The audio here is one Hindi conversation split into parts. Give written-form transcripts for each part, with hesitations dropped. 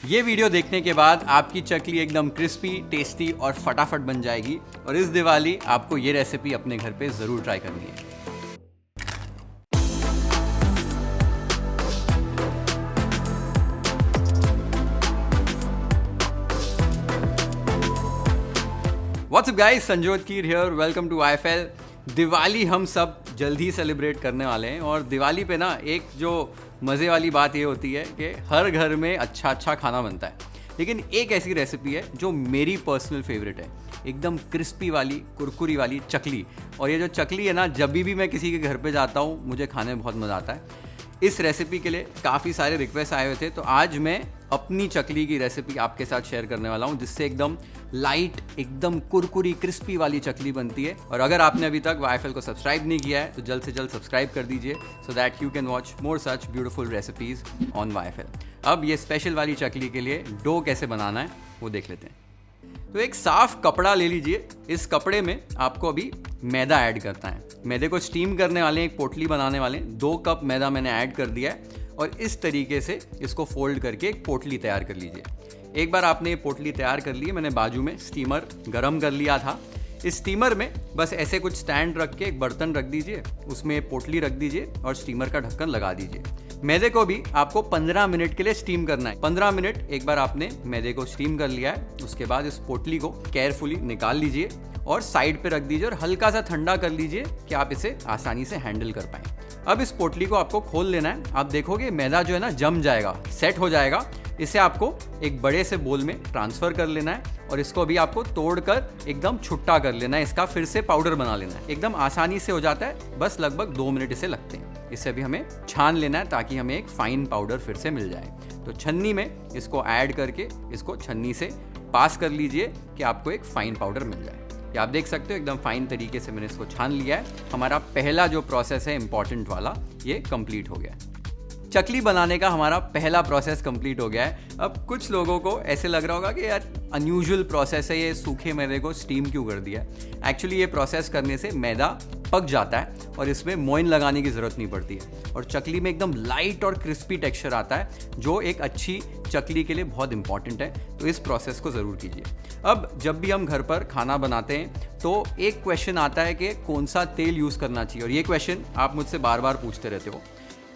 ये वीडियो देखने के बाद आपकी चकली एकदम क्रिस्पी, टेस्टी और फटाफट बन जाएगी और इस दिवाली आपको ये रेसिपी अपने घर पे ज़रूर ट्राई करनी है। What's up guys, Sanjot Keer here, welcome to IFL। Diwali हम सब जल्द ही सेलिब्रेट करने वाले हैं और दिवाली पे ना एक जो मज़े वाली बात ये होती है कि हर घर में अच्छा खाना बनता है, लेकिन एक ऐसी रेसिपी है जो मेरी पर्सनल फेवरेट है, एकदम क्रिस्पी वाली, कुरकुरी वाली चकली। और ये जो चकली है ना, जब भी मैं किसी के घर पे जाता हूँ मुझे खाने में बहुत मज़ा आता है। इस रेसिपी के लिए काफ़ी सारे रिक्वेस्ट आए हुए थे, तो आज मैं अपनी चकली की रेसिपी आपके साथ शेयर करने वाला हूँ, जिससे एकदम लाइट, एकदम कुरकुरी, क्रिस्पी वाली चकली बनती है। और अगर आपने अभी तक IFL को सब्सक्राइब नहीं किया है तो जल्द से जल्द सब्सक्राइब कर दीजिए, so that you can watch more such beautiful recipes on IFL। अब ये स्पेशल वाली चकली के लिए डो कैसे बनाना है वो देख लेते हैं। तो एक साफ कपड़ा ले लीजिए। इस कपड़े में आपको अभी मैदा ऐड करना है। मैदे को स्टीम करने वाले, एक पोटली बनाने वाले। 2 कप मैदा मैंने ऐड कर दिया है और इस तरीके से इसको फोल्ड करके एक पोटली तैयार कर लीजिए। एक बार आपने ये पोटली तैयार कर ली, मैंने बाजू में स्टीमर गरम कर लिया था। इस स्टीमर में बस ऐसे कुछ स्टैंड रख के एक बर्तन रख दीजिए, उसमें पोटली रख दीजिए और स्टीमर का ढक्कन लगा दीजिए। मैदे को भी आपको 15 मिनट के लिए स्टीम करना है। 15 मिनट एक बार आपने मैदे को स्टीम कर लिया है, उसके बाद इस पोटली को केयरफुली निकाल लीजिए और साइड पे रख दीजिए और हल्का सा ठंडा कर लीजिए कि आप इसे आसानी से हैंडल कर पाएं। अब इस पोटली को आपको खोल लेना है। आप देखोगे मैदा जो है ना जम जाएगा, सेट हो जाएगा। इसे आपको एक बड़े से बोल में ट्रांसफ़र कर लेना है और इसको अभी आपको तोड़कर एकदम छुट्टा कर लेना है। इसका फिर से पाउडर बना लेना है। एकदम आसानी से हो जाता है, बस लगभग 2 मिनट इसे लगते हैं। इसे अभी हमें छान लेना है ताकि हमें एक फाइन पाउडर फिर से मिल जाए। तो छन्नी में इसको ऐड करके इसको छन्नी से पास कर लीजिए कि आपको एक फाइन पाउडर मिल जाए। ये आप देख सकते हो एकदम फाइन तरीके से मैंने इसको छान लिया है। हमारा पहला जो प्रोसेस है इम्पॉर्टेंट वाला, ये कंप्लीट हो गया है। चकली बनाने का हमारा पहला प्रोसेस कंप्लीट हो गया है। अब कुछ लोगों को ऐसे लग रहा होगा कि यार अनयूजुअल प्रोसेस है, ये सूखे मैदे को स्टीम क्यों कर दिया। एक्चुअली ये प्रोसेस करने से मैदा पक जाता है और इसमें मोइन लगाने की ज़रूरत नहीं पड़ती है और चकली में एकदम लाइट और क्रिस्पी टेक्सचर आता है, जो एक अच्छी चकली के लिए बहुत इंपॉर्टेंट है। तो इस प्रोसेस को ज़रूर कीजिए। अब जब भी हम घर पर खाना बनाते हैं तो एक क्वेश्चन आता है कि कौन सा तेल यूज़ करना चाहिए, और ये क्वेश्चन आप मुझसे बार बार पूछते रहते हो।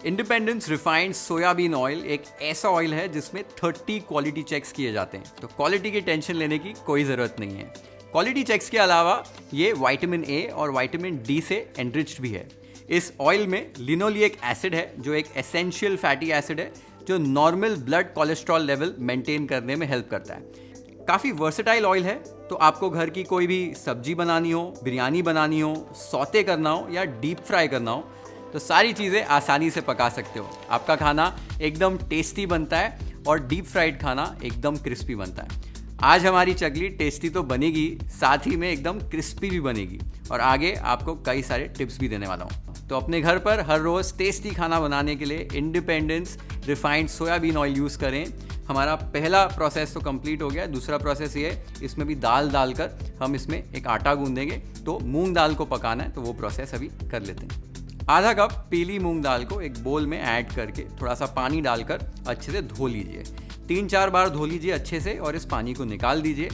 इंडिपेंडेंस रिफाइंड सोयाबीन ऑयल एक ऐसा ऑयल है जिसमें 30 क्वालिटी चेक्स किए जाते हैं, तो क्वालिटी की टेंशन लेने की कोई ज़रूरत नहीं है। क्वालिटी चेक्स के अलावा ये विटामिन A और विटामिन D से एनरिच्ड भी है। इस ऑयल में लिनोलिक एसिड है, जो एक एसेंशियल फैटी एसिड है जो normal blood cholesterol level maintain करने में हेल्प करता है। काफ़ी वर्सेटाइल ऑयल है, तो आपको घर की कोई भी सब्जी बनानी हो, बिरयानी बनानी हो, सौते करना हो या डीप फ्राई करना हो, तो सारी चीज़ें आसानी से पका सकते हो। आपका खाना एकदम टेस्टी बनता है और डीप फ्राइड खाना एकदम क्रिस्पी बनता है। आज हमारी चकली टेस्टी तो बनेगी, साथ ही में एकदम क्रिस्पी भी बनेगी और आगे आपको कई सारे टिप्स भी देने वाला हूँ। तो अपने घर पर हर रोज़ टेस्टी खाना बनाने के लिए independence refined soybean oil use करें। हमारा पहला प्रोसेस तो कंप्लीट हो गया। दूसरा प्रोसेस ये है, इसमें भी दाल डालकर हम इसमें एक आटा गूंदेंगे। तो मूंग दाल को पकाना है, तो वो प्रोसेस अभी कर लेते हैं। आधा कप पीली मूंग दाल को एक बोल में ऐड करके थोड़ा सा पानी डालकर अच्छे से धो लीजिए। 3-4 बार धो लीजिए अच्छे से और इस पानी को निकाल दीजिए।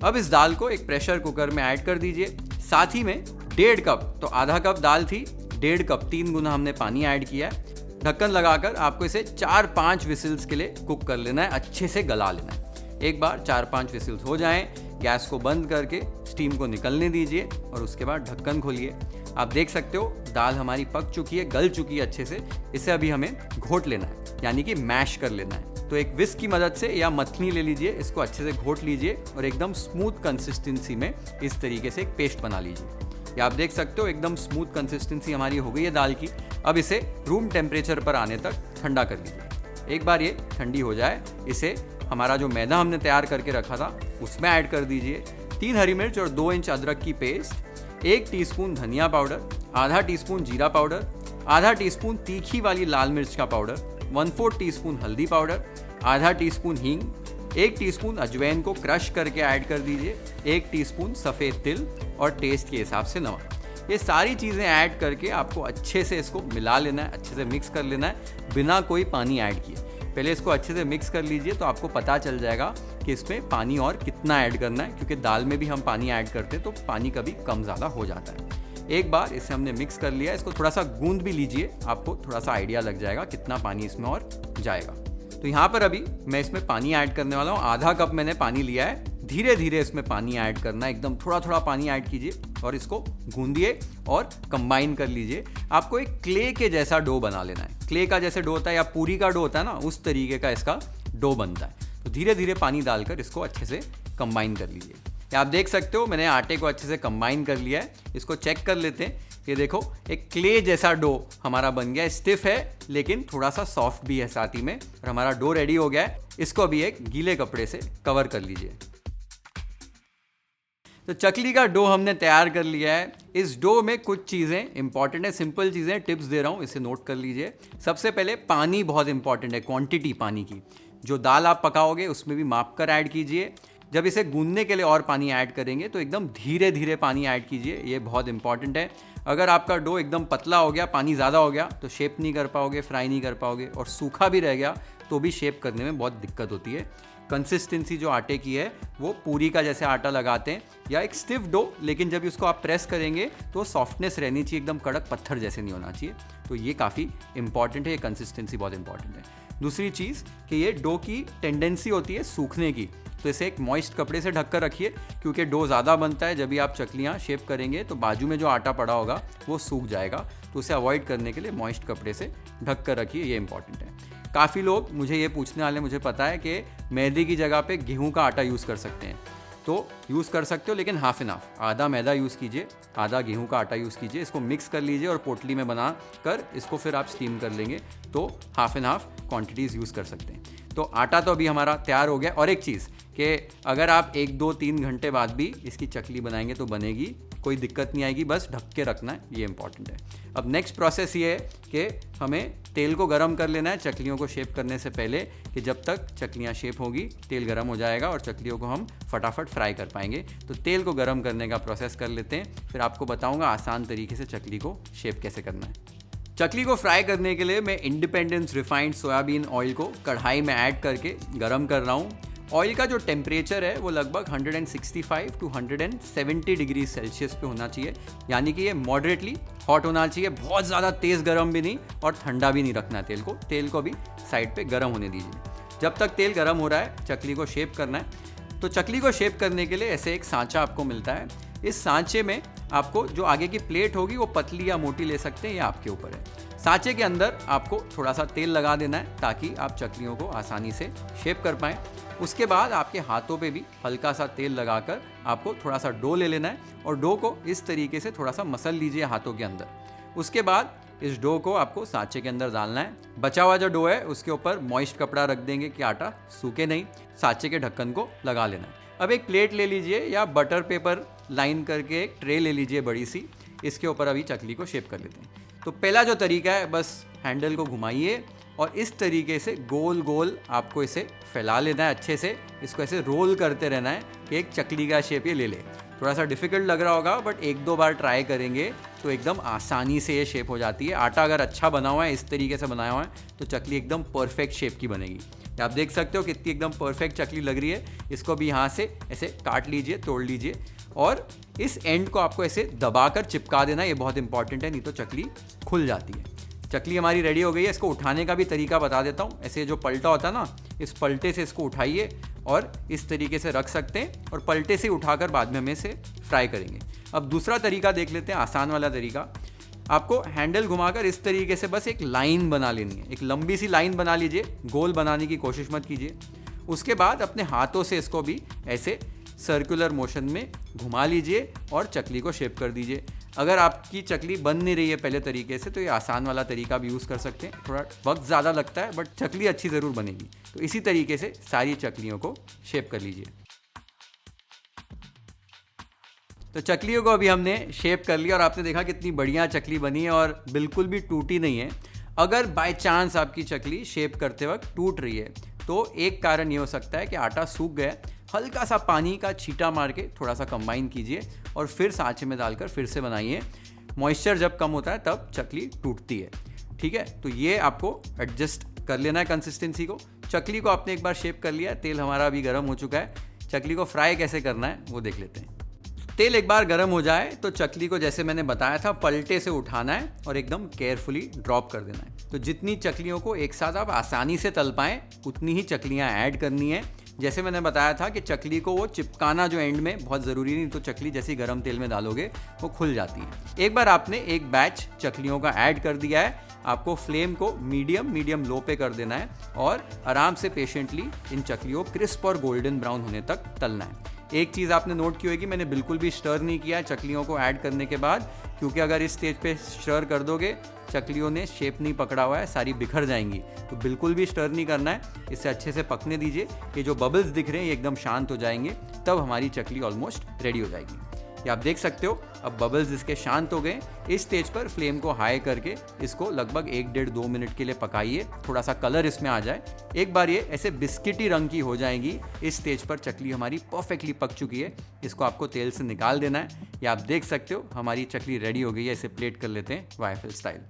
अब इस दाल को एक प्रेशर कुकर में ऐड कर दीजिए। साथ ही में 1.5 कप, तो आधा कप दाल थी, 1.5 कप 3 गुना हमने पानी ऐड किया है। ढक्कन लगाकर आपको इसे 4-5 विसिल्स के लिए कुक कर लेना है, अच्छे से गला लेना है। एक बार 4-5 विसिल्स हो जाएं, गैस को बंद करके स्टीम को निकलने दीजिए और उसके बाद ढक्कन खोलिए। आप देख सकते हो दाल हमारी पक चुकी है, गल चुकी है अच्छे से। इसे अभी हमें घोट लेना है, यानी कि मैश कर लेना है। तो एक विस्क की मदद से या मथनी ले लीजिए, इसको अच्छे से घोट लीजिए और एकदम स्मूथ कंसिस्टेंसी में इस तरीके से एक पेस्ट बना लीजिए। ये आप देख सकते हो एकदम स्मूथ कंसिस्टेंसी हमारी हो गई है दाल की। अब इसे रूम टेम्परेचर पर आने तक ठंडा कर लीजिए। एक बार ये ठंडी हो जाए, इसे हमारा जो मैदा हमने तैयार करके रखा था उसमें ऐड कर दीजिए। 3 हरी मिर्च और 2 इंच अदरक की पेस्ट, 1 टीस्पून धनिया पाउडर, आधा टीस्पून जीरा पाउडर, आधा टीस्पून तीखी वाली लाल मिर्च का पाउडर, 1/4 टीस्पून हल्दी पाउडर, आधा टीस्पून हींग, 1 टीस्पून अजवाइन को क्रश करके ऐड कर दीजिए, 1 टीस्पून सफ़ेद तिल और टेस्ट के हिसाब से नमक। ये सारी चीज़ें ऐड करके आपको अच्छे से इसको मिला लेना है, अच्छे से मिक्स कर लेना है बिना कोई पानी ऐड किए। पहले इसको अच्छे से मिक्स कर लीजिए, तो आपको पता चल जाएगा कि इसमें पानी और कितना ऐड करना है, क्योंकि दाल में भी हम पानी ऐड करते हैं तो पानी कभी कम ज़्यादा हो जाता है। एक बार इसे हमने मिक्स कर लिया, इसको थोड़ा सा गूंद भी लीजिए, आपको थोड़ा सा आइडिया लग जाएगा कितना पानी इसमें और जाएगा। तो यहाँ पर अभी मैं इसमें पानी ऐड करने वाला हूँ। आधा कप मैंने पानी लिया है। धीरे धीरे इसमें पानी ऐड करना है, एकदम थोड़ा थोड़ा पानी ऐड कीजिए और इसको गूंदिए और कंबाइन कर लीजिए। आपको एक क्ले के जैसा डो बना लेना है। क्ले का जैसे डो होता है या पूरी का डो होता है ना, उस तरीके का इसका डो बनता है। तो धीरे धीरे पानी डालकर इसको अच्छे से कंबाइन कर लीजिए। आप देख सकते हो मैंने आटे को अच्छे से कंबाइन कर लिया है। इसको चेक कर लेते हैं। ये देखो, एक क्ले जैसा डो हमारा बन गया है। स्टिफ है लेकिन थोड़ा सा सॉफ्ट भी है साथ ही में, और हमारा डो रेडी हो गया है। इसको अभी एक गीले कपड़े से कवर कर लीजिए। तो चकली का डो हमने तैयार कर लिया है। इस डो में कुछ चीज़ें इंपॉर्टेंट है, सिंपल चीज़ें, टिप्स दे रहा हूँ, इसे नोट कर लीजिए। सबसे पहले पानी बहुत इंपॉर्टेंट है, क्वांटिटी पानी की। जो दाल आप पकाओगे उसमें भी माप कर ऐड कीजिए। जब इसे गूंदने के लिए और पानी ऐड करेंगे तो एकदम धीरे धीरे पानी ऐड कीजिए, ये बहुत इंपॉर्टेंट है। अगर आपका डो एकदम पतला हो गया, पानी ज़्यादा हो गया, तो शेप नहीं कर पाओगे, फ्राई नहीं कर पाओगे, और सूखा भी रह गया तो भी शेप करने में बहुत दिक्कत होती है। कंसिस्टेंसी जो आटे की है वो पूरी का जैसे आटा लगाते हैं या एक स्टिफ डो, लेकिन जब उसको आप प्रेस करेंगे तो सॉफ्टनेस रहनी चाहिए, एकदम कड़क पत्थर जैसे नहीं होना चाहिए। तो ये काफ़ी इंपॉर्टेंट है, ये कंसिस्टेंसी बहुत इंपॉर्टेंट है। दूसरी चीज़ कि ये डो की टेंडेंसी होती है सूखने की, तो इसे एक मॉइस्ट कपड़े से ढक कर रखिए, क्योंकि डो ज़्यादा बनता है। जब भी आप चकलियाँ शेप करेंगे तो बाजू में जो आटा पड़ा होगा वो सूख जाएगा, तो उसे अवॉइड करने के लिए मॉइस्ट कपड़े से ढक कर रखिए, ये इंपॉर्टेंट है। काफ़ी लोग मुझे ये पूछने वाले, मुझे पता है कि मैदे की जगह पे गेहूं का आटा यूज़ कर सकते हैं। तो यूज़ कर सकते हो, लेकिन हाफ एंड हाफ, आधा मैदा यूज़ कीजिए, आधा गेहूं का आटा यूज़ कीजिए। इसको मिक्स कर लीजिए और पोटली में बना कर इसको फिर आप स्टीम कर लेंगे, तो half and half quantities use कर सकते हैं। तो आटा तो अभी हमारा तैयार हो गया। और एक चीज़ कि अगर आप 1, 2, 3 घंटे बाद भी इसकी चकली बनाएंगे तो बनेगी, कोई दिक्कत नहीं आएगी, बस ढक के रखना है, ये इंपॉर्टेंट है। अब नेक्स्ट प्रोसेस ये है कि हमें तेल को गर्म कर लेना है चकलियों को शेप करने से पहले, कि जब तक चकलियाँ शेप होगी तेल गर्म हो जाएगा और चकलियों को हम फटाफट फ्राई कर पाएंगे। तो तेल को गर्म करने का प्रोसेस कर लेते हैं, फिर आपको बताऊँगा आसान तरीके से चकली को शेप कैसे करना है। चकली को फ्राई करने के लिए मैं इंडिपेंडेंस रिफाइंड सोयाबीन ऑयल को कढ़ाई में ऐड करके गरम कर रहा हूँ। ऑयल का जो टेम्परेचर है वो लगभग 165 to 170 डिग्री सेल्सियस पे होना चाहिए, यानी कि ये मॉडरेटली हॉट होना चाहिए, बहुत ज़्यादा तेज़ गर्म भी नहीं और ठंडा भी नहीं रखना है तेल को। तेल को भी साइड पे गर्म होने दीजिए। जब तक तेल गर्म हो रहा है चकली को शेप करना है। तो चकली को शेप करने के लिए ऐसे एक सांचा आपको मिलता है। इस सांचे में आपको जो आगे की प्लेट होगी वो पतली या मोटी ले सकते हैं, ये आपके ऊपर है। सांचे के अंदर आपको थोड़ा सा तेल लगा देना है ताकि आप चकलियों को आसानी से शेप कर पाएँ। उसके बाद आपके हाथों पे भी हल्का सा तेल लगाकर आपको थोड़ा सा डो ले लेना है और डो को इस तरीके से थोड़ा सा मसल लीजिए हाथों के अंदर। उसके बाद इस डो को आपको सांचे के अंदर डालना है। बचा हुआ जो डो है उसके ऊपर मॉइस्ट कपड़ा रख देंगे कि आटा सूखे नहीं। सांचे के ढक्कन को लगा लेना है। अब एक प्लेट ले लीजिए या बटर पेपर लाइन करके एक ट्रे ले लीजिए बड़ी सी, इसके ऊपर अभी चकली को शेप कर लेते हैं। तो पहला जो तरीका है, बस हैंडल को घुमाइए और इस तरीके से गोल गोल आपको इसे फैला लेना है अच्छे से। इसको ऐसे रोल करते रहना है कि एक चकली का शेप ये ले ले। थोड़ा सा डिफ़िकल्ट लग रहा होगा बट 1-2 बार ट्राई करेंगे तो एकदम आसानी से ये शेप हो जाती है। आटा अगर अच्छा बना हुआ है, इस तरीके से बनाया हुआ है, तो चकली एकदम परफेक्ट शेप की बनेगी। आप देख सकते हो कितनी एकदम परफेक्ट चकली लग रही है। इसको भी यहाँ से ऐसे काट लीजिए, तोड़ लीजिए और इस एंड को आपको ऐसे दबाकर चिपका देना, ये बहुत इंपॉर्टेंट है, नहीं तो चकली खुल जाती है। चकली हमारी रेडी हो गई है। इसको उठाने का भी तरीका बता देता हूँ। ऐसे जो पलटा होता है ना, इस पलटे से इसको उठाइए और इस तरीके से रख सकते हैं और पलटे से उठाकर बाद में हम इसे फ्राई करेंगे। अब दूसरा तरीका देख लेते हैं, आसान वाला तरीका। आपको हैंडल घुमाकर इस तरीके से बस एक लाइन बना लेनी है। एक लंबी सी लाइन बना लीजिए, गोल बनाने की कोशिश मत कीजिए। उसके बाद अपने हाथों से इसको भी ऐसे सर्कुलर मोशन में घुमा लीजिए और चकली को शेप कर दीजिए। अगर आपकी चकली बन नहीं रही है पहले तरीके से तो ये आसान वाला तरीका भी यूज़ कर सकते हैं। थोड़ा वक्त ज़्यादा लगता है बट चकली अच्छी ज़रूर बनेगी। तो इसी तरीके से सारी चकलियों को शेप कर लीजिए। तो चकलियों को अभी हमने शेप कर लिया और आपने देखा कितनी बढ़िया चकली बनी है और बिल्कुल भी टूटी नहीं है। अगर बाय चांस आपकी चकली शेप करते वक्त टूट रही है तो एक कारण ये हो सकता है कि आटा सूख गया। हल्का सा पानी का छींटा मार के थोड़ा सा कंबाइन कीजिए और फिर सांचे में डालकर फिर से बनाइए। मॉइस्चर जब कम होता है तब चकली टूटती है। ठीक है, तो ये आपको एडजस्ट कर लेना है कंसिस्टेंसी को। चकली को आपने एक बार शेप कर लिया, तेल हमारा अभी गर्म हो चुका है। चकली को फ्राई कैसे करना है वो देख लेते हैं। तेल एक बार गर्म हो जाए तो चकली को जैसे मैंने बताया था पलटे से उठाना है और एकदम केयरफुली ड्रॉप कर देना है। तो जितनी चकलियों को एक साथ आप आसानी से तल पाएँ उतनी ही चकलियाँ ऐड करनी है। जैसे मैंने बताया था कि चकली को वो चिपकाना जो एंड में बहुत ज़रूरी नहीं, तो चकली जैसे ही गर्म तेल में डालोगे वो खुल जाती है। एक बार आपने एक बैच चकलियों का ऐड कर दिया है, आपको फ्लेम को मीडियम लो पे कर देना है और आराम से पेशेंटली इन चकलियों को क्रिस्प और गोल्डन ब्राउन होने तक तलना है। एक चीज़ आपने नोट की होगी, मैंने बिल्कुल भी स्टर नहीं किया चकलियों को ऐड करने के बाद, क्योंकि अगर इस स्टेज पे स्टर कर दोगे चकलियों ने शेप नहीं पकड़ा हुआ है, सारी बिखर जाएंगी। तो बिल्कुल भी स्टर नहीं करना है, इसे अच्छे से पकने दीजिए। ये जो बबल्स दिख रहे हैं ये एकदम शांत हो जाएंगे, तब हमारी चकली ऑलमोस्ट रेडी हो जाएगी। ये आप देख सकते हो अब बबल्स इसके शांत हो गए। इस स्टेज पर फ्लेम को हाई करके इसको लगभग 1-1.5-2 मिनट के लिए पकाइए, थोड़ा सा कलर इसमें आ जाए। एक बार ये ऐसे बिस्किटी रंग की हो जाएगी, इस स्टेज पर चकली हमारी परफेक्टली पक चुकी है। इसको आपको तेल से निकाल देना है। ये आप देख सकते हो हमारी चकली रेडी हो गई है। इसे प्लेट कर लेते हैं वाइफल स्टाइल।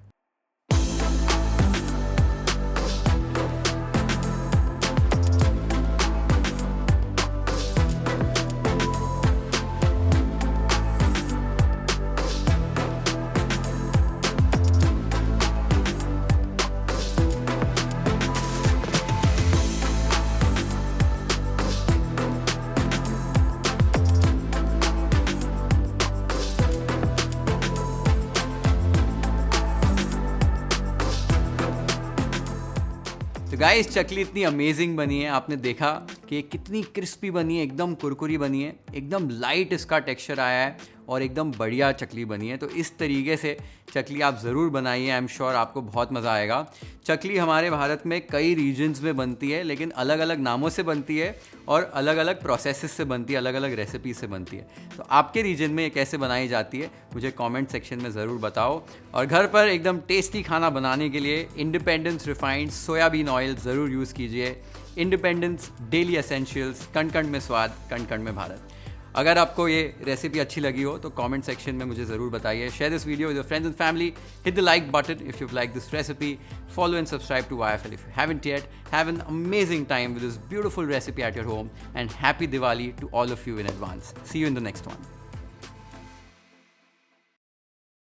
तो गाइस चकली इतनी अमेजिंग बनी है, आपने देखा कि कितनी क्रिस्पी बनी है, एकदम कुरकुरी बनी है, एकदम लाइट इसका टेक्सचर आया है और एकदम बढ़िया चकली बनी है। तो इस तरीके से चकली आप ज़रूर बनाइए, आई एम श्योर आपको बहुत मज़ा आएगा। चकली हमारे भारत में कई रीजन्स में बनती है, लेकिन अलग अलग नामों से बनती है और अलग अलग प्रोसेसेस से बनती है, अलग अलग रेसिपीज से बनती है। तो आपके रीजन में ये कैसे बनाई जाती है मुझे कमेंट सेक्शन में ज़रूर बताओ। और घर पर एकदम टेस्टी खाना बनाने के लिए इंडिपेंडेंस रिफाइंड सोयाबीन ऑयल ज़रूर यूज़ कीजिए। इंडिपेंडेंस डेली एसेंशियल्स, कण कण में स्वाद, कण कण में भारत। अगर आपको ये रेसिपी अच्छी लगी हो तो कमेंट सेक्शन में मुझे ज़रूर बताइए। Share this video with your friends and family, hit the like button if you like this recipe, follow and subscribe to YFL if you haven't yet. Have an amazing time with this beautiful recipe at your home, and happy Diwali to all of you in advance. See you in the next one.